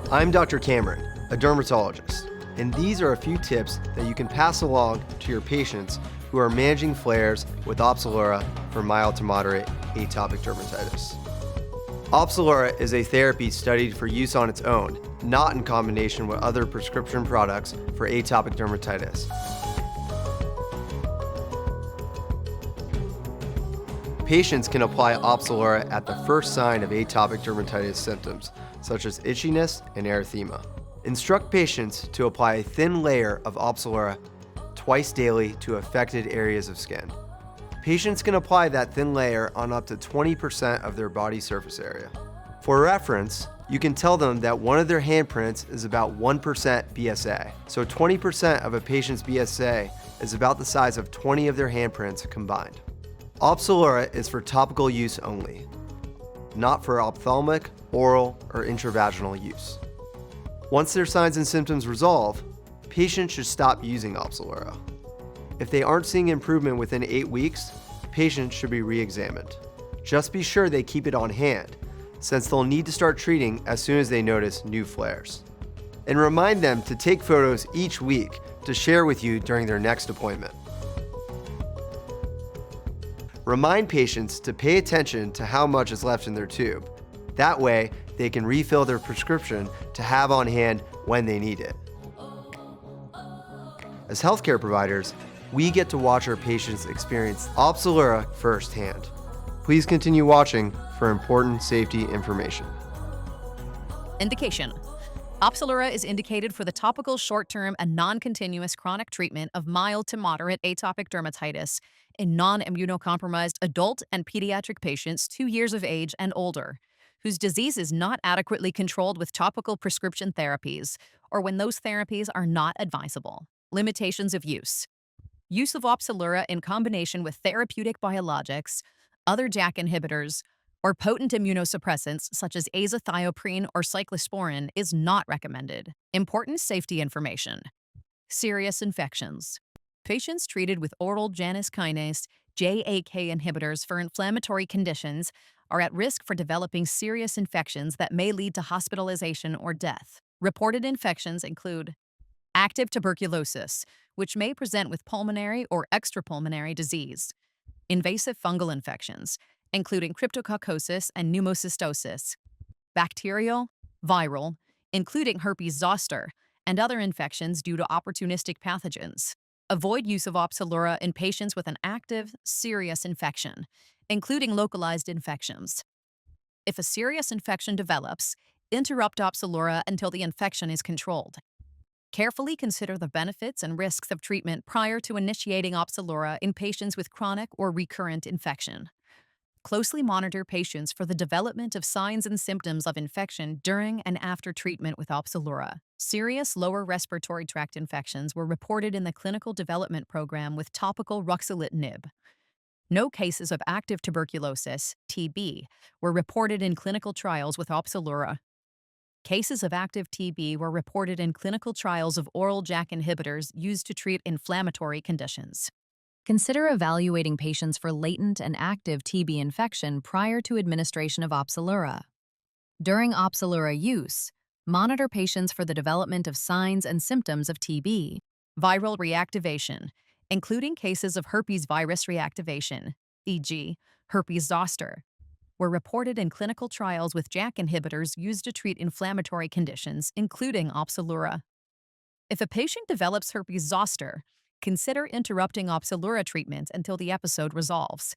I'm Dr. Cameron, a dermatologist, and these are a few tips that you can pass along to your patients who are managing flares with OPZELURA for mild to moderate atopic dermatitis. OPZELURA is a therapy studied for use on its own, not in combination with other prescription products for atopic dermatitis. Patients can apply OPZELURA at the first sign of atopic dermatitis symptoms, such as itchiness and erythema. Instruct patients to apply a thin layer of OPZELURA twice daily to affected areas of skin. Patients can apply that thin layer on up to 20% of their body surface area. For reference, you can tell them that one of their handprints is about 1% BSA. So 20% of a patient's BSA is about the size of 20 of their handprints combined. OPZELURA is for topical use only, not for ophthalmic, oral, or intravaginal use. Once their signs and symptoms resolve, patients should stop using OPZELURA. If they aren't seeing improvement within 8 weeks, patients should be re-examined. Just be sure they keep it on hand, since they'll need to start treating as soon as they notice new flares. And remind them to take photos each week to share with you during their next appointment. Remind patients to pay attention to how much is left in their tube. That way, they can refill their prescription to have on hand when they need it. As healthcare providers, we get to watch our patients experience OPZELURA firsthand. Please continue watching for important safety information. Indication. OPZELURA is indicated for the topical short-term and non-continuous chronic treatment of mild to moderate atopic dermatitis in non-immunocompromised adult and pediatric patients 2 years of age and older, whose disease is not adequately controlled with topical prescription therapies, or when those therapies are not advisable. Limitations of use. Use of OPZELURA in combination with therapeutic biologics, other JAK inhibitors, or potent immunosuppressants such as azathioprine or cyclosporine is not recommended. Important safety information. Serious infections. Patients treated with oral Janus kinase JAK inhibitors for inflammatory conditions are at risk for developing serious infections that may lead to hospitalization or death. Reported infections include active tuberculosis, which may present with pulmonary or extrapulmonary disease, invasive fungal infections, including cryptococcosis and pneumocystosis, bacterial, viral, including herpes zoster, and other infections due to opportunistic pathogens. Avoid use of OPZELURA in patients with an active, serious infection, including localized infections. If a serious infection develops, interrupt OPZELURA until the infection is controlled. Carefully consider the benefits and risks of treatment prior to initiating OPZELURA in patients with chronic or recurrent infection. Closely monitor patients for the development of signs and symptoms of infection during and after treatment with OPZELURA. Serious lower respiratory tract infections were reported in the clinical development program with topical ruxolitinib. No cases of active tuberculosis, TB, were reported in clinical trials with OPZELURA. Cases of active TB were reported in clinical trials of oral JAK inhibitors used to treat inflammatory conditions. Consider evaluating patients for latent and active TB infection prior to administration of OPZELURA. During OPZELURA use, monitor patients for the development of signs and symptoms of TB. Viral reactivation, including cases of herpes virus reactivation, e.g., herpes zoster, were reported in clinical trials with JAK inhibitors used to treat inflammatory conditions, including OPZELURA. If a patient develops herpes zoster, consider interrupting OPZELURA treatment until the episode resolves.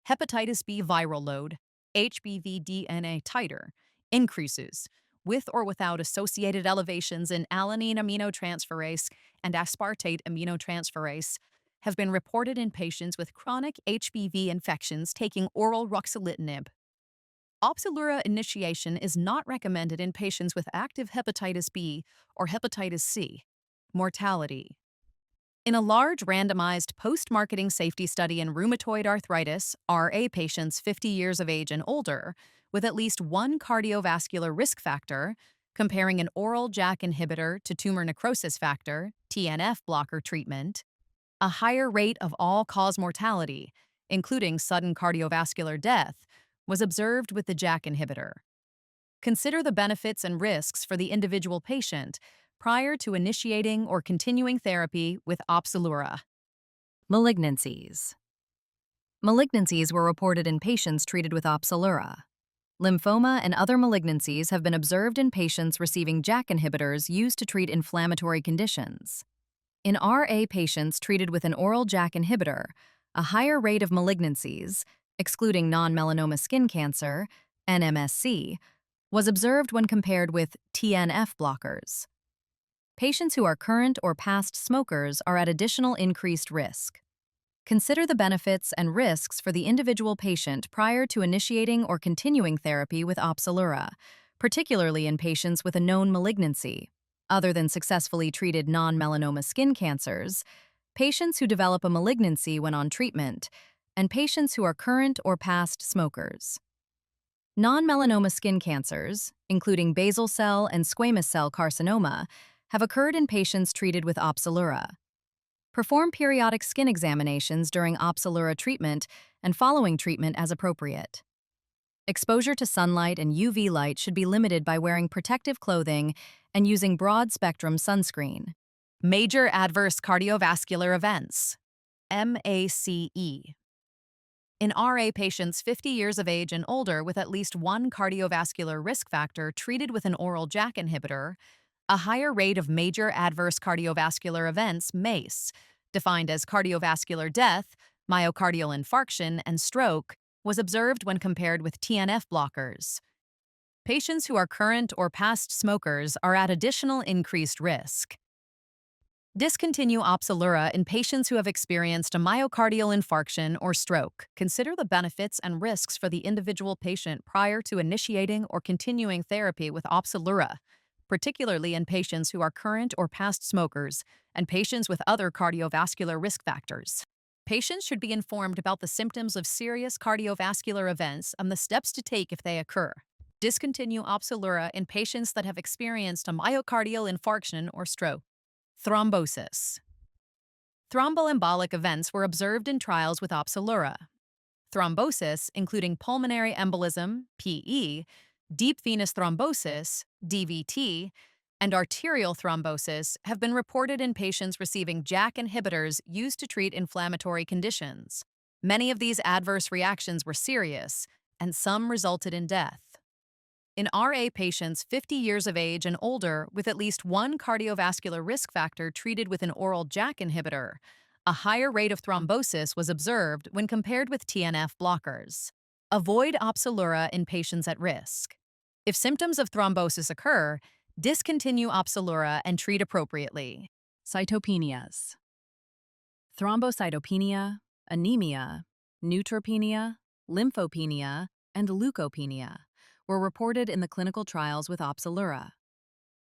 Hepatitis B viral load, HBV DNA titer, increases, with or without associated elevations in alanine aminotransferase and aspartate aminotransferase, have been reported in patients with chronic HBV infections taking oral ruxolitinib. OPZELURA initiation is not recommended in patients with active hepatitis B or hepatitis C. Mortality. In a large randomized post-marketing safety study in rheumatoid arthritis, RA patients 50 years of age and older, with at least one cardiovascular risk factor, comparing an oral JAK inhibitor to tumor necrosis factor, TNF blocker treatment, a higher rate of all-cause mortality, including sudden cardiovascular death, was observed with the JAK inhibitor. Consider the benefits and risks for the individual patient prior to initiating or continuing therapy with OPZELURA. Malignancies. Malignancies were reported in patients treated with OPZELURA. Lymphoma and other malignancies have been observed in patients receiving JAK inhibitors used to treat inflammatory conditions. In RA patients treated with an oral JAK inhibitor, a higher rate of malignancies, excluding non-melanoma skin cancer, NMSC, was observed when compared with TNF blockers. Patients who are current or past smokers are at additional increased risk. Consider the benefits and risks for the individual patient prior to initiating or continuing therapy with OPZELURA, particularly in patients with a known malignancy. Other than successfully treated non-melanoma skin cancers, patients who develop a malignancy when on treatment, and patients who are current or past smokers. Non-melanoma skin cancers, including basal cell and squamous cell carcinoma, have occurred in patients treated with OPZELURA. Perform periodic skin examinations during OPZELURA treatment and following treatment as appropriate. Exposure to sunlight and UV light should be limited by wearing protective clothing and using broad-spectrum sunscreen. Major adverse cardiovascular events, MACE. In RA patients 50 years of age and older with at least one cardiovascular risk factor treated with an oral JAK inhibitor, a higher rate of major adverse cardiovascular events, MACE, defined as cardiovascular death, myocardial infarction, and stroke, was observed when compared with TNF blockers. Patients who are current or past smokers are at additional increased risk. Discontinue OPZELURA in patients who have experienced a myocardial infarction or stroke. Consider the benefits and risks for the individual patient prior to initiating or continuing therapy with OPZELURA, particularly in patients who are current or past smokers and patients with other cardiovascular risk factors. Patients should be informed about the symptoms of serious cardiovascular events and the steps to take if they occur. Discontinue OPZELURA in patients that have experienced a myocardial infarction or stroke. Thrombosis. Thromboembolic events were observed in trials with OPZELURA. Thrombosis, including pulmonary embolism, PE, deep venous thrombosis, DVT, and arterial thrombosis, have been reported in patients receiving JAK inhibitors used to treat inflammatory conditions. Many of these adverse reactions were serious, and some resulted in death. In RA patients 50 years of age and older with at least one cardiovascular risk factor treated with an oral JAK inhibitor, a higher rate of thrombosis was observed when compared with TNF blockers. Avoid OPZELURA in patients at risk. If symptoms of thrombosis occur, discontinue OPZELURA and treat appropriately. Cytopenias. Thrombocytopenia, anemia, neutropenia, lymphopenia, and leukopenia were reported in the clinical trials with OPZELURA.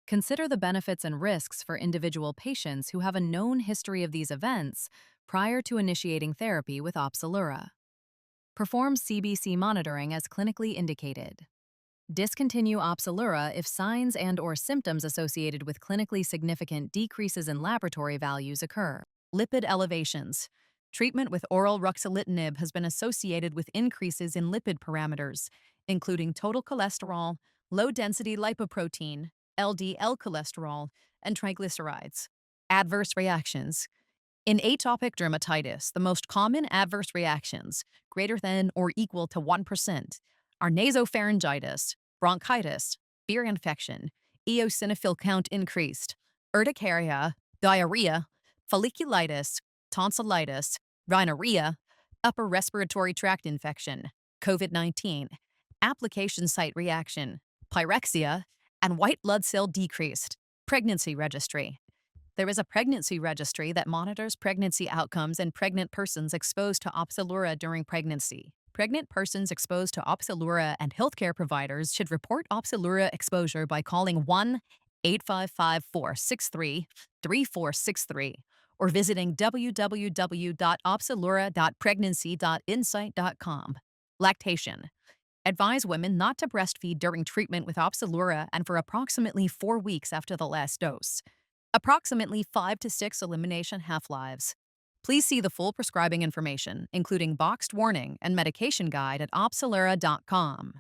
Consider the benefits and risks for individual patients who have a known history of these events prior to initiating therapy with OPZELURA. Perform CBC monitoring as clinically indicated. Discontinue OPZELURA if signs and/or symptoms associated with clinically significant decreases in laboratory values occur. Lipid elevations. Treatment with oral ruxolitinib has been associated with increases in lipid parameters, including total cholesterol, low-density lipoprotein, LDL cholesterol, and triglycerides. Adverse reactions. In atopic dermatitis, the most common adverse reactions, greater than or equal to 1%, are nasopharyngitis, bronchitis, ear infection, eosinophil count increased, urticaria, diarrhea, folliculitis, tonsillitis, rhinorrhea, upper respiratory tract infection, COVID-19, application site reaction, pyrexia, and white blood cell decreased. Pregnancy registry. There is a pregnancy registry that monitors pregnancy outcomes in pregnant persons exposed to OPZELURA during pregnancy. Pregnant persons exposed to OPZELURA and healthcare providers should report OPZELURA exposure by calling 1-855-463-3463 or visiting www.opzelura.pregnancy.insight.com. Lactation. Advise women not to breastfeed during treatment with OPZELURA and for approximately 4 weeks after the last dose. Approximately 5 to 6 elimination half-lives. Please see the full prescribing information, including boxed warning and medication guide at opzelura.com.